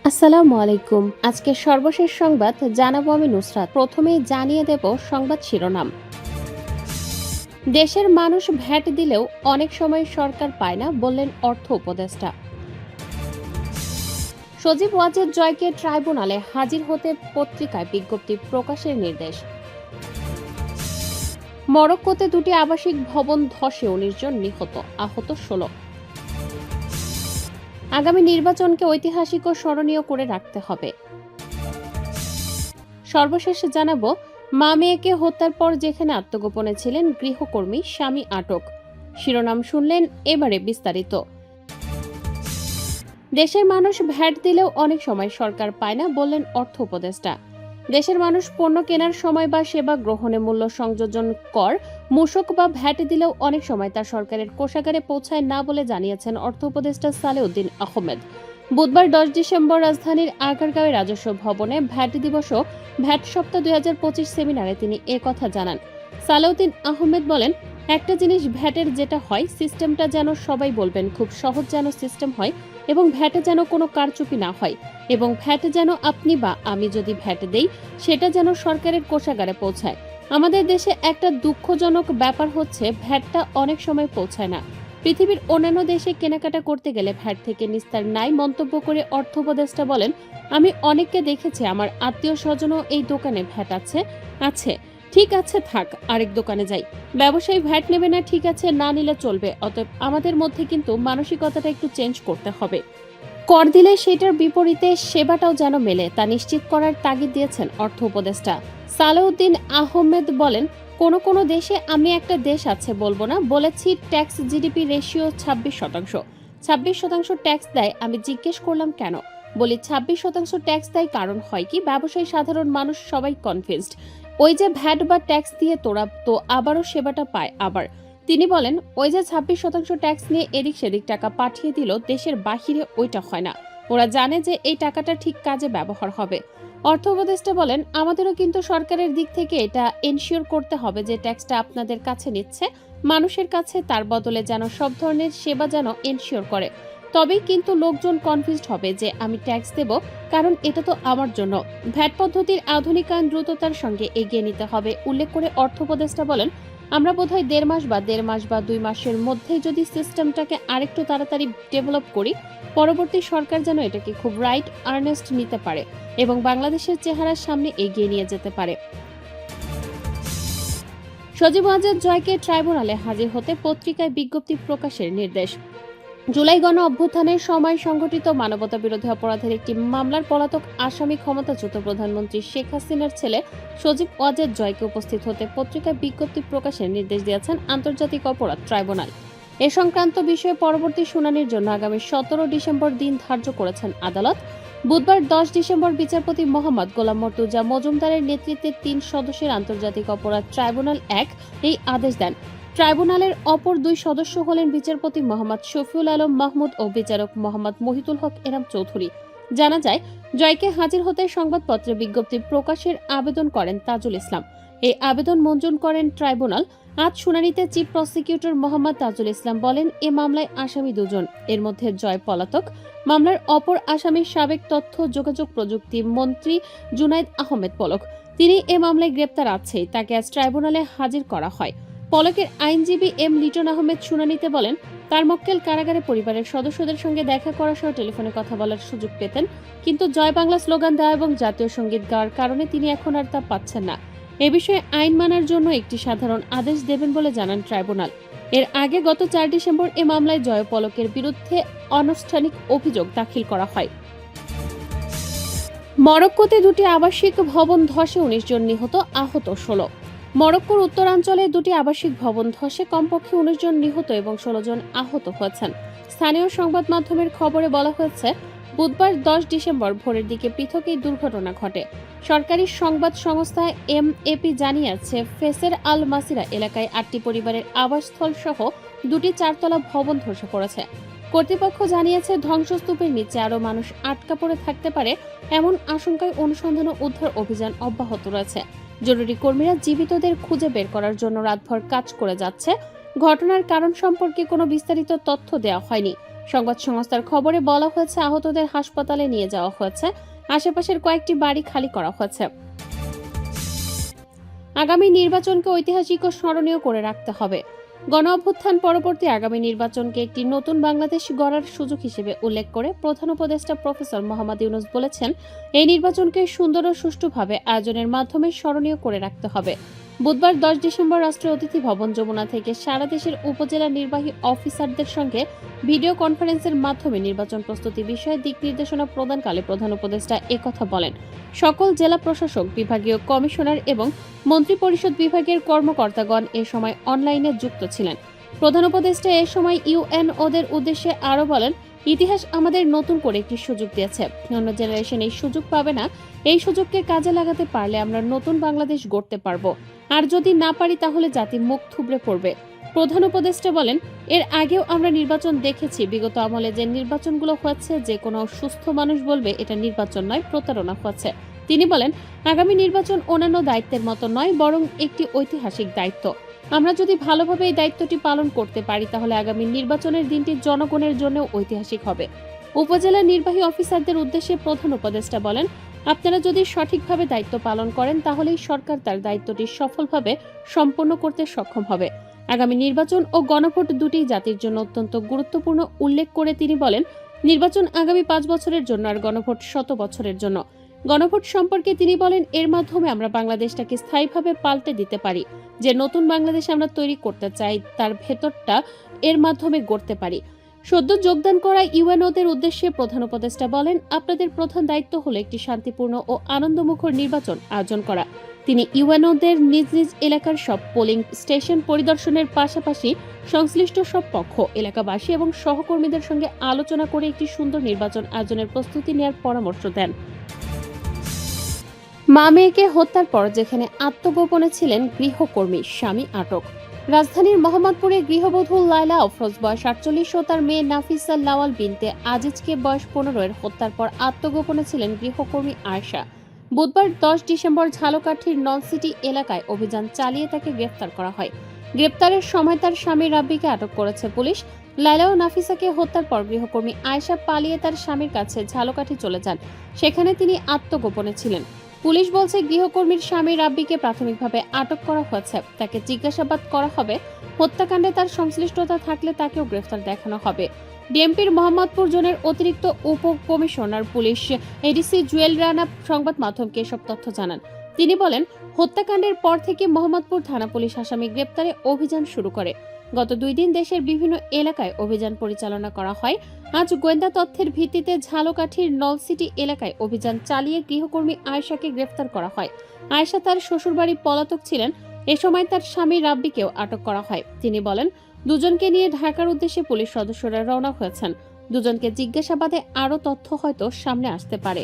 আসসালামু আলাইকুম। আজকের সর্বশেষ সংবাদ জানাবো আমি নুসরাত। প্রথমেই জানিয়ে দেব সংবাদ শিরোনাম। দেশের মানুষ ভ্যাট দিলেও অনেক সময় সরকার পায় না, বললেন অর্থ উপদেষ্টা। সজীব ওয়াজেদ জয়কে ট্রাইব্যুনালে হাজির হতে পত্রিকায় বিজ্ঞপ্তি প্রকাশের নির্দেশ। মরক্কোতে দুটি আবাসিক ভবন ধসে ১৯ জন নিহত, আহত ১৬। আগামী নির্বাচনকে ঐতিহাসিক ও স্মরণীয় করে রাখতে হবে। সর্বশেষে জানাবো, মা মেয়েকে হত্যার পর যেখানে আত্মগোপনে ছিলেন গৃহকর্মী, স্বামী আটক। শিরোনাম শুনলেন, এবারে বিস্তারিত। দেশের মানুষ ভ্যাট দিলেও অনেক সময় সরকার পায় না, বললেন অর্থ উপদেষ্টা। দেশের মানুষ পণ্য কেনার সময় বা সেবা গ্রহণে মূল্য সংযোজন কর, মূসক বা ভ্যাট দিলেও অনেক সময় তা সরকারের কোষাগারে পৌঁছায় না বলে জানিয়েছেন অর্থ উপদেষ্টা সালেউদ্দিন আহমেদ। বুধবার ১০ ডিসেম্বর রাজধানীর আগারগাঁওয়ে রাজস্ব ভবনে ভ্যাট দিবস ও ভ্যাট সপ্তাহ ২০২৫ সেমিনারে তিনি কথা জানান। সালেউদ্দিন আহমেদ বলেন, একটা জিনিস ভ্যাটের যেটা হয়, সিস্টেমটা যেন সবাই বলবেন খুব সহজ যেন সিস্টেম হয়, এবং ভ্যাটে যেন কোনো কারচুপি না হয়, এবং ভ্যাটে যেন আপনি বা আমি যদি ভ্যাট দেই সেটা যেন সরকারের কোষাগারে পৌঁছায়। আমাদের দেশে একটা দুঃখজনক ব্যাপার হচ্ছে, ভ্যাটটা অনেক সময় পৌঁছায় না। পৃথিবীর অন্যান্য দেশে কেনাকাটা করতে গেলে ভ্যাট থেকে নিস্তার নাই, মন্তব্য করে অর্থ উপদেষ্টা বলেন, আমি অনেককে দেখেছি আমার আত্মীয় স্বজনও এই দোকানে ভ্যাট আছে আছে ঠিক আছে, থাক আরেক দোকানে যাই। ব্যবসায়ী ভ্যাট নেবে না, ঠিক আছে, না নিলে চলবে। অতএব আমাদের মধ্যে কিন্তু মানসিকতাটা একটু চেঞ্জ করতে হবে। কর দিলে সেটার বিপরীতে সেবাটাও যেন মেলে, তা নিশ্চিত করার তাগিদ দিয়েছেন অর্থ উপদেষ্টা। সালেউদ্দিন আহমেদ বলেন, কোনো কোনো দেশে, আমি একটা দেশ আছে বলবো না, বলেছি ট্যাক্স জিডিপি রেশিও ২৬%। ২৬% ট্যাক্স দেয়। আমি জিজ্ঞেস করলাম কেন? বলি ২৬% ট্যাক্স দেয়, কারণ হয় কি, ব্যবসায়ী সাধারণ মানুষ সবাই কনফিউজড। ওই যে ভ্যাট বা ট্যাক্স দিয়ে তোরা তো আবারও সেবাটা পায়। আবার তিনি বলেন, ওই যে ২৬% ট্যাক্স নিয়ে এদিক সেদিক টাকা পাঠিয়ে দিল দেশের বাহিরে, ওইটা হয় না। ওরা জানে যে এই টাকাটা ঠিক কাজে ব্যবহার হবে। অর্থ উপদেষ্টা বলেন, আমাদেরও কিন্তু সরকারের দিক থেকে এটা এনশিওর করতে হবে যে ট্যাক্সটা আপনাদের কাছে নিচ্ছে মানুষের কাছে, তার বদলে যেন সব ধরনের সেবা যেন এনশিওর করে। তবেই কিন্তু লোকজন কনফিউজড হবে যে আমি ট্যাক্স দেব, কারণ এটা তো আমার জন্য। ভ্যাট পদ্ধতির আধুনিকায়ন দ্রুততার সঙ্গে এগিয়ে নিতে হবে উল্লেখ করে অর্থ উপদেষ্টা বলেন, আমরা বোধহয় ১.৫ মাস বা ২ মাসের মধ্যেই যদি সিস্টেমটাকে আরেকটু তাড়াতাড়ি ডেভেলপ করি, পরবর্তী সরকার যেন এটাকে খুব রাইট আর্নেস্ট নিতে পারে এবং বাংলাদেশের চেহারার সামনে এগিয়ে নিয়ে যেতে পারে। সজীব ওয়াজেদ জয়কে ট্রাইব্যুনালে হাজির হতে পত্রিকায় বিজ্ঞপ্তি প্রকাশের নির্দেশ। জুলাই গণ অভ্যুত্থানের সময় সংঘটিত মানবতা বিরোধী অপরাধের একটি মামলার পলাতক আসামি ক্ষমতাচ্যুত প্রধানমন্ত্রী শেখ হাসিনার ছেলে সজীব ওয়াজেদ জয়কে উপস্থিত হতে পত্রিকায় বিজ্ঞপ্তি প্রকাশের নির্দেশ দিয়েছেন আন্তর্জাতিক অপরাধ ট্রাইব্যুনাল। এ সংক্রান্ত বিষয়ে পরবর্তী শুনানির জন্য আগামী ১৭ ডিসেম্বর দিন ধার্য করেছেন আদালত। বুধবার ১০ ডিসেম্বর বিচারপতি মোহাম্মদ গোলাম মর্তুজা মজুমদারের নেতৃত্বে ৩ সদস্যের আন্তর্জাতিক অপরাধ ট্রাইব্যুনাল ১ এই আদেশ দেন। ট্রাইব্যুনালের অপর ২ সদস্য হলেন বিচারপতি মোহাম্মদ শফিউল আলম মাহমুদ ও বিচারক মোহাম্মদ মহিতুল হক এনাম চৌধুরী। জানা যায়, জয়কে হাজির হতে সংবাদপত্রে বিজ্ঞপ্তি প্রকাশের আবেদন করেন তাজুল ইসলাম। এই আবেদন মঞ্জুর করেন ট্রাইব্যুনাল। আজ শুনানিতে চিফ প্রসিকিউটর মোহাম্মদ তাজুল ইসলাম বলেন, এ মামলায় আসামি ২ জন, এর মধ্যে জয় পলাতক। মামলার অপর আসামি সাবেক তথ্য যোগাযোগ প্রযুক্তি মন্ত্রী জুনাইদ আহমেদ পলক। তিনি এ মামলায় গ্রেপ্তার আছেই, তাকে আজ ট্রাইব্যুনালে হাজির করা হয়। পলকের আইনজীবী এম লিটন আহমেদ শুনানিতে বলেন, তার মক্কেল কারাগারে পরিবারের সদস্যদের সঙ্গে দেখা করা সহ টেলিফোনে কথা বলার সুযোগ পেতেন, কিন্তু জয় বাংলা স্লোগান দেওয়া এবং জাতীয় সঙ্গীত গাওয়ার কারণে তিনি এখন আর তা পাচ্ছেন না। এ বিষয়ে আইন মানার জন্য একটি সাধারণ আদেশ দেবেন বলে জানান ট্রাইব্যুনাল। এর আগে গত ৪ ডিসেম্বর এ মামলায় জয় পলকের বিরুদ্ধে আনুষ্ঠানিক অভিযোগ দাখিল করা হয়। মরক্কোতে দুটি আবাসিক ভবন ধসে ১৯ জন নিহত, আহত ১৬। মরক্কোর উত্তরাঞ্চলে দুটি আবাসিক ভবন ধসে কমপক্ষে ১৯ জন নিহত এবং ১৬ জন আহত হয়েছেন। স্থানীয় সংবাদ মাধ্যমের খবরে বলা হয়েছে, বুধবার ১০ ডিসেম্বর ভোরের দিকে পৃথক এই দুর্ঘটনা ঘটে। সরকারি সংবাদ সংস্থা এমএপি জানিয়েছে, ফেসের আল মাসিরা এলাকায় ৮টি পরিবারের আবাসস্থল সহ দুটি ৪তলা ভবন ধসে পড়েছে। কর্তৃপক্ষ জানিয়েছে, ধ্বংসস্তূপের নিচে আরও মানুষ আটকা পড়ে থাকতে পারে, এমন আশঙ্কায় অনুসন্ধান ও উদ্ধার অভিযান অব্যাহত রয়েছে। জরুরি কর্মীরা জীবিতদের খুঁজে বের করার জন্য রাতভর কাজ করে যাচ্ছে। ঘটনার কারণ সম্পর্কে কোনো বিস্তারিত তথ্য দেওয়া হয়নি। সংবাদ সংস্থার খবরে বলা হয়েছে, আহতদের হাসপাতালে নিয়ে যাওয়া হয়েছে। আশেপাশের কয়েকটি বাড়ি খালি করা হয়েছে। আগামী নির্বাচনকে ঐতিহাসিক ও স্মরণীয় করে রাখতে হবে। গণ অভ্যুত্থান পরবর্তী আগামী নির্বাচনকে একটি নতুন বাংলাদেশ গড়ার সুযোগ হিসেবে উল্লেখ করে প্রধান উপদেষ্টা প্রফেসর মোহাম্মদ ইউনূস বলেছেন, এই নির্বাচনকে সুন্দর ও সুষ্ঠুভাবে আয়োজনের মাধ্যমে স্মরণীয় করে রাখতে হবে। বুধবার 10 ডিসেম্বর রাষ্ট্রীয় অতিথি ভবন যমুনা থেকে সারা দেশের উপজেলা নির্বাহী অফিসারদের সঙ্গে ভিডিও কনফারেন্সের মাধ্যমে নির্বাচন প্রস্তুতি বিষয়ে দিক নির্দেশনা প্রদানকালে প্রধান উপদেষ্টা একথা বলেন। সকল জেলা প্রশাসক, বিভাগীয় কমিশনার এবং মন্ত্রিপরিষদ বিভাগের কর্মকর্তাগণ এ সময় অনলাইনে যুক্ত ছিলেন। প্রধান উপদেষ্টা এ সময় ইউএনওদের উদ্দেশ্যে আরও বলেন, ইতিহাস আমাদের নতুন করে একটি সুযোগ দিয়েছে। অন্য জেনারেশন এই সুযোগ পাবে না। এই সুযোগকে কাজে লাগাতে পারলে আমরা নতুন বাংলাদেশ গড়তে পারবো। আর যদি না পারি তাহলে জাতি মুখ থুবড়ে পড়বে। প্রধান উপদেষ্টা বলেন, এর আগেও আমরা নির্বাচন দেখেছি। বিগত আমলে যে নির্বাচনগুলো হয়েছে, যে কোনো সুস্থ মানুষ বলবে এটা নির্বাচন নয়, প্রতারণা হচ্ছে। তিনি বলেন, আগামী নির্বাচন অন্যান্য দায়িত্বের মতো নয়, বরং একটি ঐতিহাসিক দায়িত্ব। আমরা যদি ভালোভাবে এই দায়িত্বটি পালন করতে পারি তাহলে আগামী নির্বাচনের দিনটি জনগণের জন্য ঐতিহাসিক হবে। উপজেলা নির্বাহী অফিসারদের উদ্দেশ্যে প্রধান উপদেষ্টা বলেন, আপনারা যদি সঠিকভাবে দায়িত্ব পালন করেন তাহলেই সরকার তার দায়িত্বটি সফলভাবে সম্পন্ন করতে সক্ষম হবে। আগামী নির্বাচন ও গণভোট দুটি জাতির জন্য অত্যন্ত গুরুত্বপূর্ণ উল্লেখ করে তিনি বলেন, নির্বাচন আগামী 5 বছরের জন্য আর গণভোট 100 বছরের জন্য। গণভোট সম্পর্কে তিনি বলেন, এর মাধ্যমে আমরা বাংলাদেশটাকে স্থায়ীভাবে পাল্টে দিতে পারি। যে নতুন বাংলাদেশ আমরা তৈরি করতে চাই তার ভেতরটা এর মাধ্যমে গড়তে পারি। সদ্য যোগদান করা ইউএনওদের উদ্দেশ্যে প্রধান উপদেষ্টা বলেন, আপনাদের প্রধান দায়িত্ব হলো একটি শান্তিপূর্ণ ও আনন্দমুখর নির্বাচন আয়োজন করা। তিনি ইউএনওদের নিজ নিজ এলাকার সব পোলিং স্টেশন পরিদর্শনের পাশাপাশি সংশ্লিষ্ট সব পক্ষ, এলাকাবাসী এবং সহকর্মীদের সঙ্গে আলোচনা করে একটি সুন্দর নির্বাচন আয়োজনের প্রস্তুতি নেওয়ার পরামর্শ দেন। মা মেয়েকে হত্যার পর যেখানে আত্মগোপনে ছিলেন গৃহকর্মী, স্বামী আটক। রাজধানীর মোহাম্মদপুরে গৃহবধূ লায়লা আফরোজ বয়স 48 ও তার মেয়ে নাফিসা লাওয়াল বিনতে আজিজকে বয়স 15 এর হত্যার পর আত্মগোপনে ছিলেন গৃহকর্মী আয়েশা। বুধবার 10 ডিসেম্বর ঝালকাঠির নলসিটি এলাকায় অভিযান চালিয়ে তাকে গ্রেফতার করা হয়। গ্রেপ্তারের সময় তার স্বামী রাব্বিকে আটক করেছে পুলিশ। লায়লা ও নাফিসাকে হত্যার পর গৃহকর্মী আয়েশা পালিয়ে তার স্বামীর কাছে ঝালকাঠি চলে যান। সেখানে তিনি আত্মগোপনে ছিলেন। পুলিশ বলছে, গৃহকর্মীর স্বামী রাব্বিকে প্রাথমিকভাবে আটক করা হয়েছে। তাকে জিজ্ঞাসাবাদ করা হবে। হত্যাকাণ্ডে তার সংশ্লিষ্টতা থাকলে তাকেও গ্রেফতার দেখানো হবে। ডিএমপির মোহাম্মদপুর জোনের অতিরিক্ত উপকমিশনার পুলিশ এডিসি জুয়েল রানা সংবাদ মাধ্যমকে এসব তথ্য জানান। তিনি বলেন, হত্যাকাণ্ডের পর থেকে মোহাম্মদপুর থানা পুলিশ আসামি গ্রেপ্তারে অভিযান শুরু করে। গত 2 দিন দেশের বিভিন্ন এলাকায় অভিযান পরিচালনা করা হয়। আজ গোয়েন্দা তথ্যের ভিত্তিতে ঝালকাঠির নলসিটি এলাকায় অভিযান চালিয়ে গৃহকর্মী আয়েশাকে গ্রেফতার করা হয়। আয়েশা তার শ্বশুরবাড়ি পলাতক ছিলেন। এ সময় তার স্বামী রাব্বিকেও আটক করা হয়। তিনি বলেন, দুজনকে নিয়ে ঢাকার উদ্দেশ্যে পুলিশ সদস্যরা রওনা হয়েছেন। দুজনকে জিজ্ঞাসাবাদে আরও তথ্য হয়তো সামনে আসতে পারে।